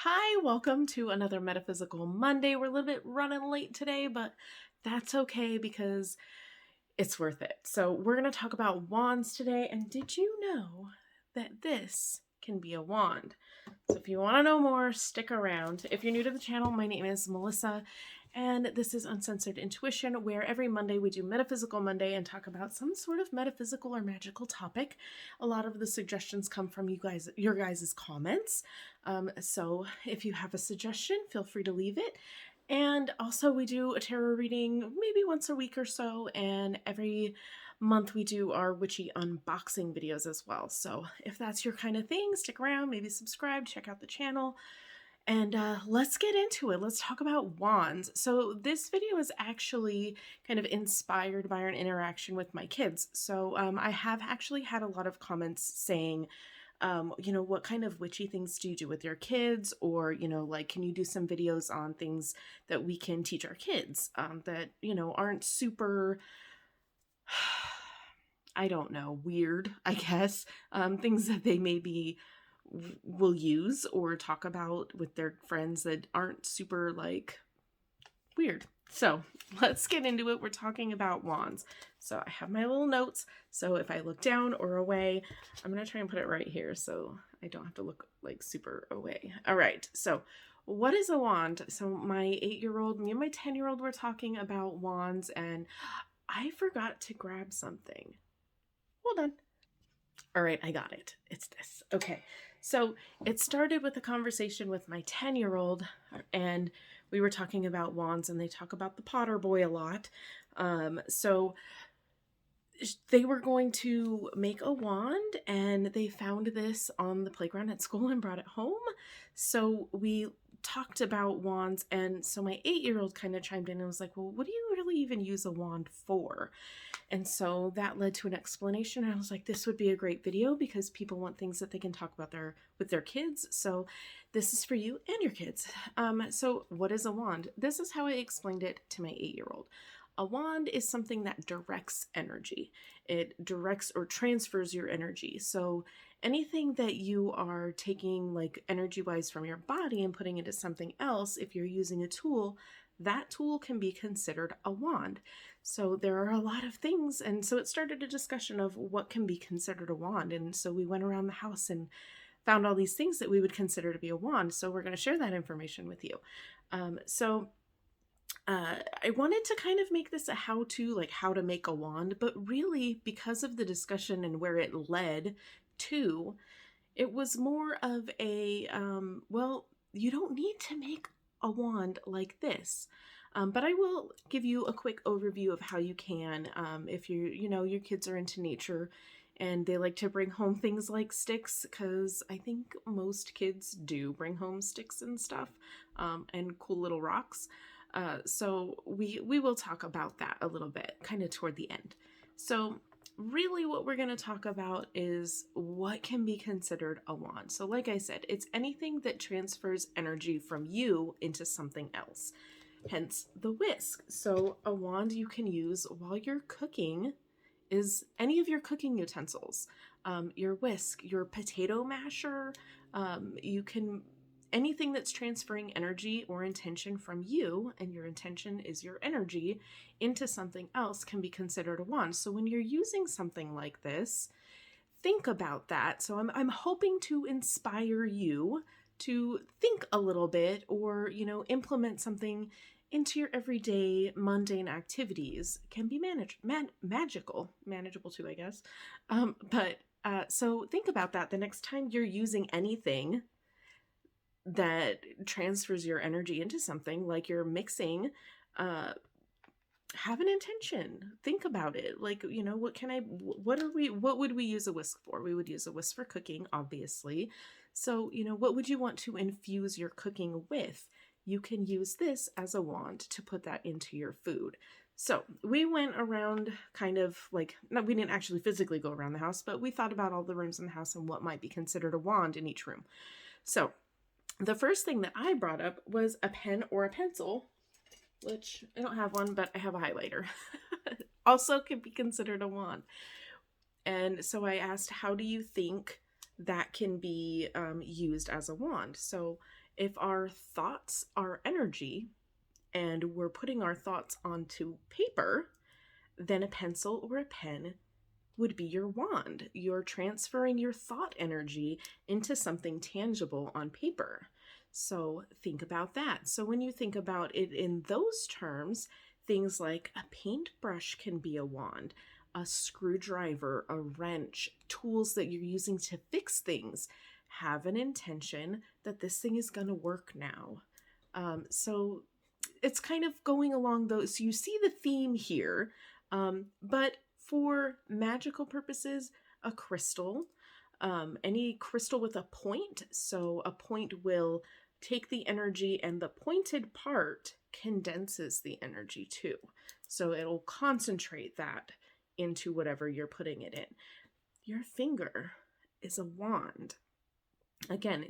Hi, welcome to another Metaphysical Monday. We're a little bit running late today, but that's okay because it's worth it. So, we're going to talk about wands today. And did you know that this can be a wand? So, if you want to know more, stick around. If you're new to the channel, my name is Melissa, and this is Uncensored Intuition, where every Monday we do Metaphysical Monday and talk about some sort of metaphysical or magical topic. A lot of the suggestions come from your guys' comments. So if you have a suggestion, feel free to leave it. And also we do a tarot reading maybe once a week or so, and every month we do our witchy unboxing videos as well. So if that's your kind of thing, stick around, maybe subscribe, check out the channel. And let's get into it. Let's talk about wands. So this video is actually kind of inspired by an interaction with my kids. So I have actually had a lot of comments saying, what kind of witchy things do you do with your kids? Or, like, can you do some videos on things that we can teach our kids that, aren't super, I don't know, weird, I guess. Things that they maybe will use or talk about with their friends that aren't super like weird. So let's get into it. We're talking about wands. So I have my little notes. So if I look down or away, I'm going to try and put it right here so I don't have to look like super away. All right. So what is a wand? So my 8-year-old, me and my 10-year-old were talking about wands, and I forgot to grab something. Hold on. All right, I got it. It's this. Okay. So it started with a conversation with my 10-year-old, and we were talking about wands, and they talk about the Potter boy a lot. So they were going to make a wand, and they found this on the playground at school and brought it home. So we talked about wands, and so my 8-year-old kind of chimed in and was like, well, what do you really even use a wand for? And so that led to an explanation. I was like, this would be a great video because people want things that they can talk about with their kids. So this is for you and your kids. So what is a wand? This is how I explained it to my 8-year-old. A wand is something that directs energy. It directs or transfers your energy. So anything that you are taking like energy-wise from your body and putting into something else, if you're using a tool, that tool can be considered a wand. So there are a lot of things. And so it started a discussion of what can be considered a wand. And so we went around the house and found all these things that we would consider to be a wand. So we're going to share that information with you. I wanted to kind of make this a how-to, like how to make a wand, but really because of the discussion and where it led to, it was more of a, well, you don't need to make a wand like this. But I will give you a quick overview of how you can, if your kids are into nature and they like to bring home things like sticks, because I think most kids do bring home sticks and stuff, and cool little rocks. So we will talk about that a little bit, kind of toward the end. So really what we're going to talk about is what can be considered a wand. So like I said, it's anything that transfers energy from you into something else, hence the whisk. So a wand you can use while you're cooking is any of your cooking utensils, your whisk, your potato masher, you can anything that's transferring energy or intention from you, and your intention is your energy, into something else can be considered a wand. So when you're using something like this, think about that. So I'm hoping to inspire you to think a little bit, or, implement something into your everyday mundane activities. It can be manageable too, I guess. So think about that the next time you're using anything that transfers your energy into something, like you're mixing. Have an intention. Think about it. Like, what would we use a whisk for? We would use a whisk for cooking, obviously. So, what would you want to infuse your cooking with? You can use this as a wand to put that into your food. So we went around kind of like, no, we didn't actually physically go around the house, but we thought about all the rooms in the house and what might be considered a wand in each room. So the first thing that I brought up was a pen or a pencil, which I don't have one, but I have a highlighter. Also can be considered a wand. And so I asked, how do you think that can be used as a wand? So If our thoughts are energy and we're putting our thoughts onto paper, then a pencil or a pen would be your wand. You're transferring your thought energy into something tangible on paper. So think about that. So when you think about it in those terms, things like a paintbrush can be a wand, a screwdriver, a wrench, tools that you're using to fix things. Have an intention that this thing is going to work now. So it's kind of going along those. So you see the theme here, but for magical purposes, a crystal, any crystal with a point. So a point will take the energy, and the pointed part condenses the energy too. So it'll concentrate that into whatever you're putting it in. Your finger is a wand. Again,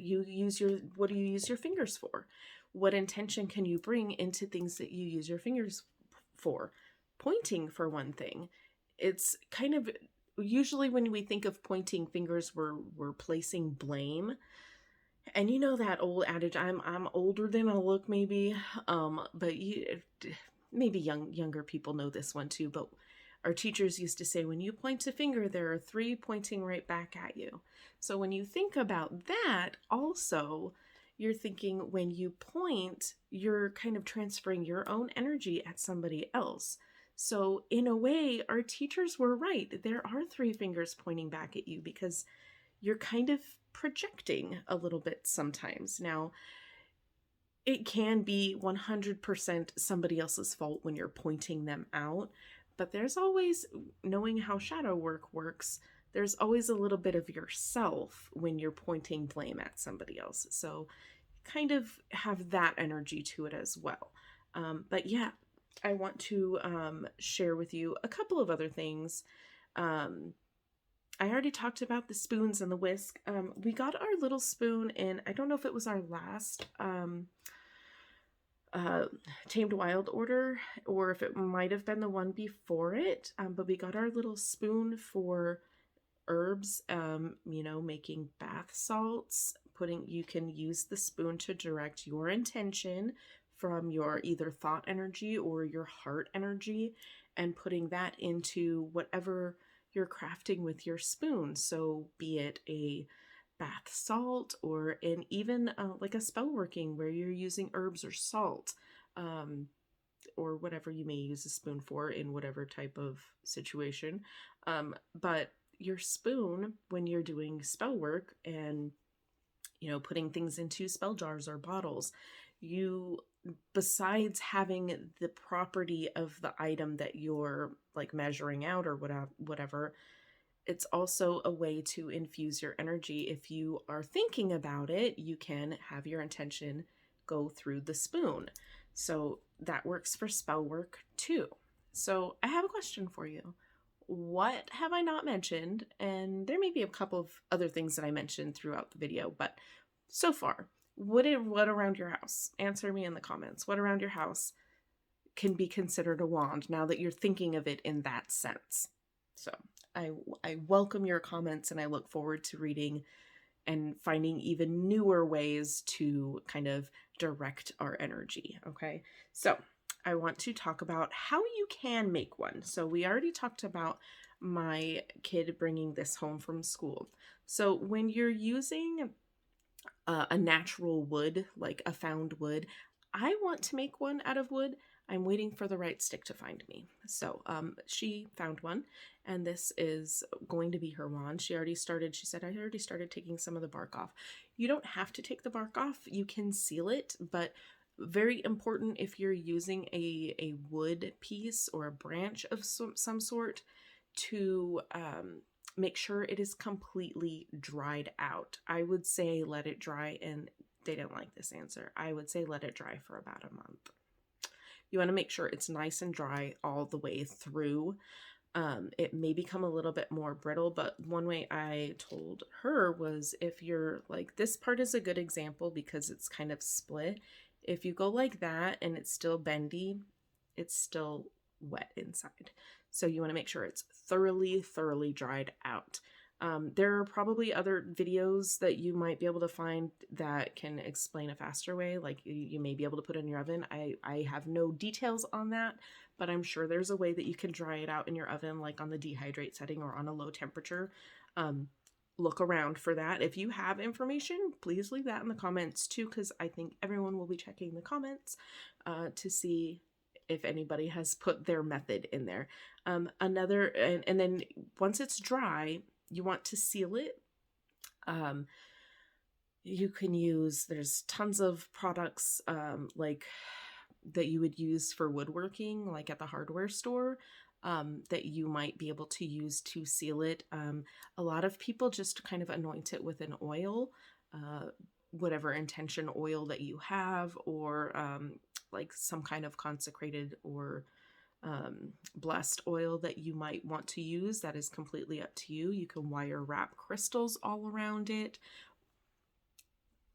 what do you use your fingers for? What intention can you bring into things that you use your fingers for? Pointing, for one thing. It's kind of, usually when we think of pointing fingers, we're placing blame. And you know that old adage, I'm older than I look, maybe. But maybe younger people know this one too. But our teachers used to say, when you point a finger, there are 3 pointing right back at you. So when you think about that, also, you're thinking when you point, you're kind of transferring your own energy at somebody else. So in a way, our teachers were right. There are 3 fingers pointing back at you because you're kind of projecting a little bit sometimes. Now, it can be 100% somebody else's fault when you're pointing them out, but there's always, knowing how shadow work works, there's always a little bit of yourself when you're pointing blame at somebody else. So kind of have that energy to it as well. But yeah, I want to share with you a couple of other things. I already talked about the spoons and the whisk. We got our little spoon in, I don't know if it was our last Tamed Wild order, or if it might have been the one before it, but we got our little spoon for herbs, making bath salts. You can use the spoon to direct your intention from your either thought energy or your heart energy, and putting that into whatever you're crafting with your spoon. So be it a bath salt, or even like a spell working where you're using herbs or salt, or whatever you may use a spoon for in whatever type of situation. But your spoon, when you're doing spell work and putting things into spell jars or bottles, you, besides having the property of the item that you're like measuring out or whatever, it's also a way to infuse your energy. If you are thinking about it, you can have your intention go through the spoon. So that works for spell work too. So I have a question for you. What have I not mentioned? And there may be a couple of other things that I mentioned throughout the video, but so far, what around your house? Answer me in the comments. What around your house can be considered a wand now that you're thinking of it in that sense? So I welcome your comments, and I look forward to reading and finding even newer ways to kind of direct our energy. Okay, so I want to talk about how you can make one. So we already talked about my kid bringing this home from school. So when you're using a natural wood, like a found wood, I want to make one out of wood. I'm waiting for the right stick to find me. So she found one, and this is going to be her wand. She said, I already started taking some of the bark off. You don't have to take the bark off. You can seal it, but very important if you're using a wood piece or a branch of some sort to make sure it is completely dried out. I would say let it dry, and they didn't like this answer. I would say let it dry for about a month. You want to make sure it's nice and dry all the way through. It may become a little bit more brittle, but one way I told her was, if you're like, this part is a good example because it's kind of split. If you go like that and it's still bendy, it's still wet inside. So you want to make sure it's thoroughly dried out. There are probably other videos that you might be able to find that can explain a faster way. Like you may be able to put it in your oven. I have no details on that, but I'm sure there's a way that you can dry it out in your oven, like on the dehydrate setting or on a low temperature. Look around for that. If you have information, please leave that in the comments too, because I think everyone will be checking the comments to see if anybody has put their method in there. And then once it's dry, you want to seal it. You can use, there's tons of products like that you would use for woodworking, like at the hardware store, that you might be able to use to seal it. A lot of people just kind of anoint it with an oil, whatever intention oil that you have, or like some kind of consecrated or blessed oil that you might want to use. That is completely up to you. You can wire wrap crystals all around it.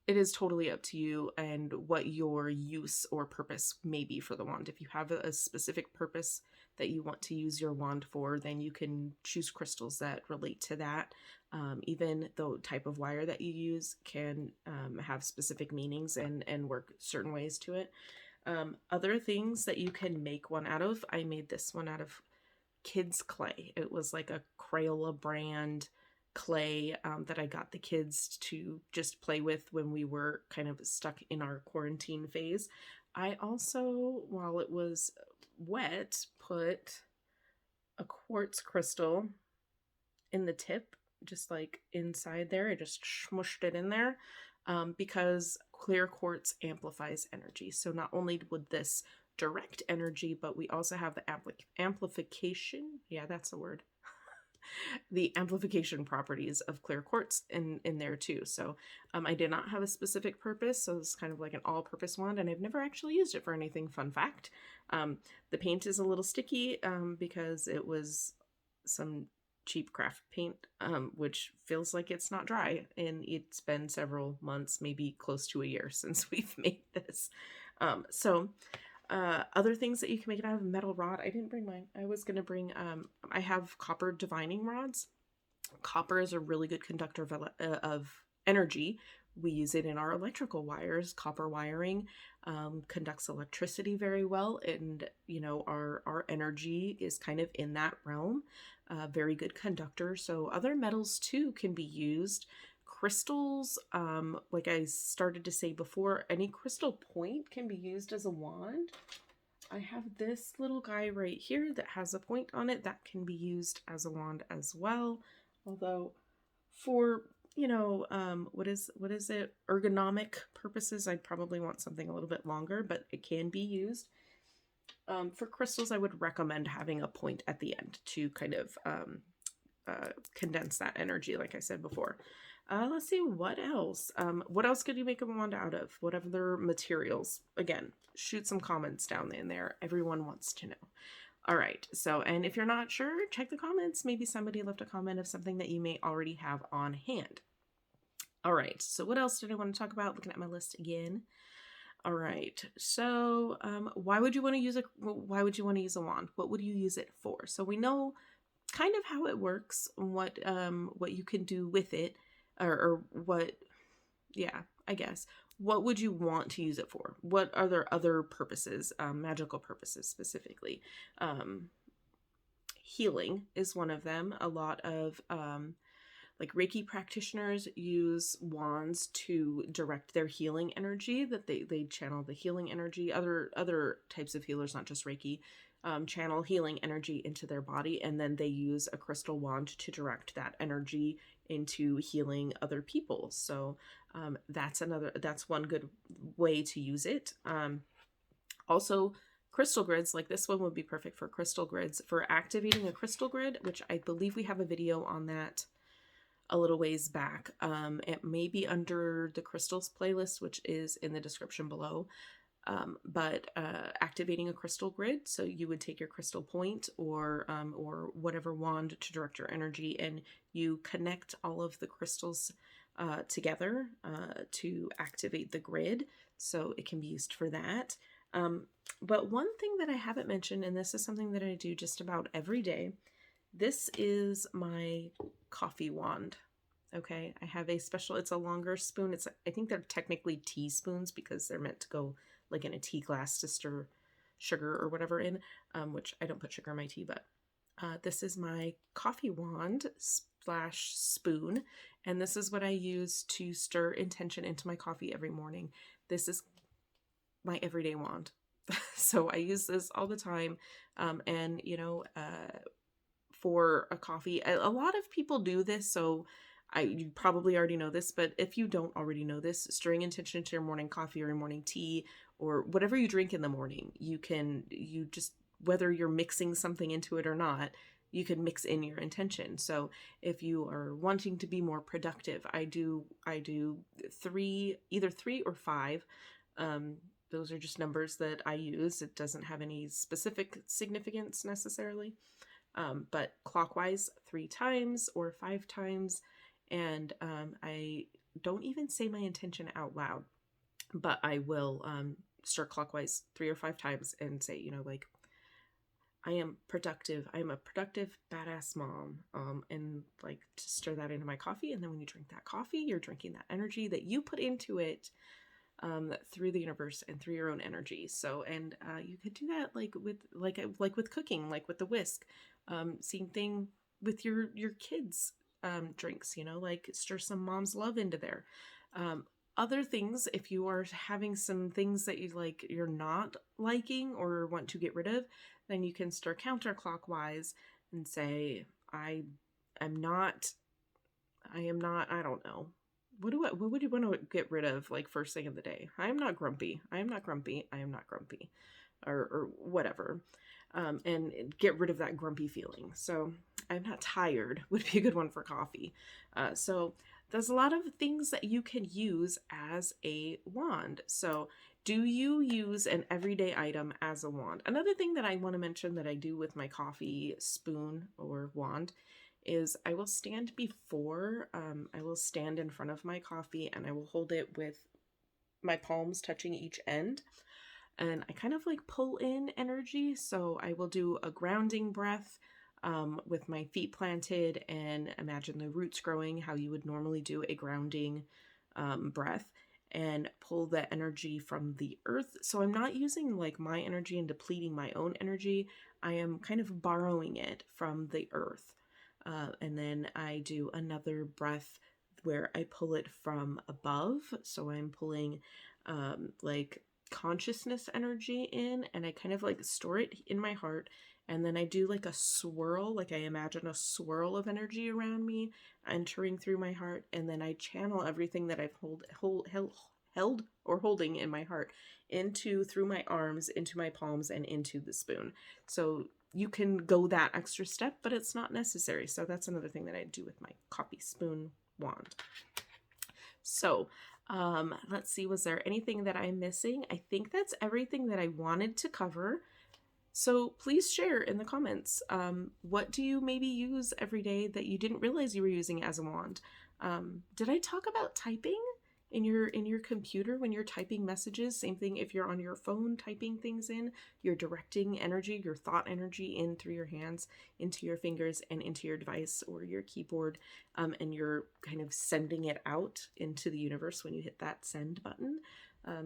It is totally up to you and what your use or purpose may be for the wand. If you have a specific purpose that you want to use your wand for, then you can choose crystals that relate to that. Even the type of wire that you use can have specific meanings and work certain ways to it. Other things that you can make one out of, I made this one out of kids clay. It was like a Crayola brand clay that I got the kids to just play with when we were kind of stuck in our quarantine phase. I also, while it was wet, put a quartz crystal in the tip, just like inside there. I just smushed it in there because clear quartz amplifies energy. So not only would this direct energy, but we also have the amplification. Yeah, that's the word. The amplification properties of clear quartz in there too. So I did not have a specific purpose, so it's kind of like an all-purpose wand, and I've never actually used it for anything. Fun fact. The paint is a little sticky because it was some cheap craft paint, which feels like it's not dry, and it's been several months, maybe close to a year since we've made this. Other things that you can make it out of, metal rod. I didn't bring mine. I was going to bring, I have copper divining rods. Copper is a really good conductor of energy. We use it in our electrical wires. Copper wiring conducts electricity very well. And, you know, our energy is kind of in that realm. Very good conductor. So other metals too can be used. Crystals, like I started to say before, any crystal point can be used as a wand. I have this little guy right here that has a point on it that can be used as a wand as well. Although for, you know, what is it? Ergonomic purposes, I'd probably want something a little bit longer, but it can be used. For crystals, I would recommend having a point at the end to kind of condense that energy, like I said before. Let's see, what else? What else could you make a wand out of? What other materials? Again, shoot some comments down in there. Everyone wants to know. All right, so, and if you're not sure, check the comments. Maybe somebody left a comment of something that you may already have on hand. All right, so what else did I want to talk about? Looking at my list again. All right, so why would you want to use a wand? What would you use it for? So we know kind of how it works, what you can do with it. Or what, yeah, I guess. What would you want to use it for? What are there other purposes, magical purposes specifically? Healing is one of them. A lot of like Reiki practitioners use wands to direct their healing energy, that they channel the healing energy. Other types of healers, not just Reiki, channel healing energy into their body, and then they use a crystal wand to direct that energy into healing other people. So that's one good way to use it. Also, crystal grids, like this one would be perfect for crystal grids. For activating a crystal grid, which I believe we have a video on that a little ways back. It may be under the crystals playlist, which is in the description below. But activating a crystal grid, so you would take your crystal point or whatever wand to direct your energy, and you connect all of the crystals together to activate the grid, so it can be used for that. But one thing that I haven't mentioned, and this is something that I do just about every day, This is my coffee wand. Okay, I have a special, it's a longer spoon. I think they're technically teaspoons because they're meant to go like in a tea glass to stir sugar or whatever in, which I don't put sugar in my tea, but this is my coffee wand / spoon, and this is what I use to stir intention into my coffee every morning. This is my everyday wand. So I use this all the time, and for a coffee, a lot of people do this, so you probably already know this, but if you don't already know this, stirring intention to your morning coffee or your morning tea or whatever you drink in the morning, you just, whether you're mixing something into it or not, you can mix in your intention. So if you are wanting to be more productive, I do either 3 or 5. Those are just numbers that I use. It doesn't have any specific significance necessarily. But clockwise 3 times or 5 times. And I don't even say my intention out loud, but I will stir clockwise 3 or 5 times and say, like, I am productive. I am a productive, badass mom. And like to stir that into my coffee. And then when you drink that coffee, you're drinking that energy that you put into it through the universe and through your own energy. So, and you could do that like with cooking, like with the whisk. Same thing with your kids' drinks, like stir some mom's love into there. Other things, if you are having some things that you're not liking or want to get rid of, then you can stir counterclockwise and say, I don't know. What would you want to get rid of like first thing of the day? I am not grumpy. I am not grumpy. I am not grumpy. Or whatever. And get rid of that grumpy feeling. So I'm not tired would be a good one for coffee. So there's a lot of things that you can use as a wand. So do you use an everyday item as a wand? Another thing that I want to mention that I do with my coffee spoon or wand is I will stand in front of my coffee and I will hold it with my palms touching each end. And I kind of like pull in energy. So I will do a grounding breath with my feet planted and imagine the roots growing how you would normally do a grounding breath, and pull the energy from the earth. So I'm not using like my energy and depleting my own energy. I am kind of borrowing it from the earth. And then I do another breath where I pull it from above. So I'm pulling like consciousness energy in, and I kind of like store it in my heart. And then I do like a swirl, like I imagine a swirl of energy around me entering through my heart. And then I channel everything that I've held or holding in my heart through my arms, into my palms, and into the spoon. So you can go that extra step, but it's not necessary. So that's another thing that I do with my coffee spoon wand. So let's see, was there anything that I'm missing? I think that's everything that I wanted to cover. So please share in the comments, what do you maybe use every day that you didn't realize you were using as a wand? Did I talk about typing in your computer when you're typing messages? Same thing if you're on your phone typing things in, you're directing energy, your thought energy in through your hands, into your fingers and into your device or your keyboard, and you're kind of sending it out into the universe when you hit that send button.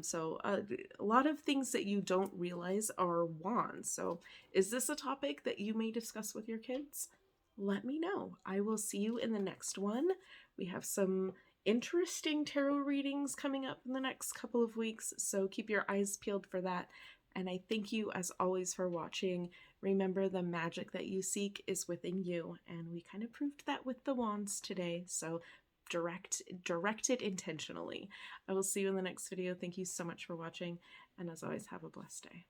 So a lot of things that you don't realize are wands. So is this a topic that you may discuss with your kids? Let me know. I will see you in the next one. We have some interesting tarot readings coming up in the next couple of weeks, so keep your eyes peeled for that. And I thank you as always for watching. Remember, the magic that you seek is within you, and we kind of proved that with the wands today. So direct it intentionally. I will see you in the next video. Thank you so much for watching, and as always, have a blessed day.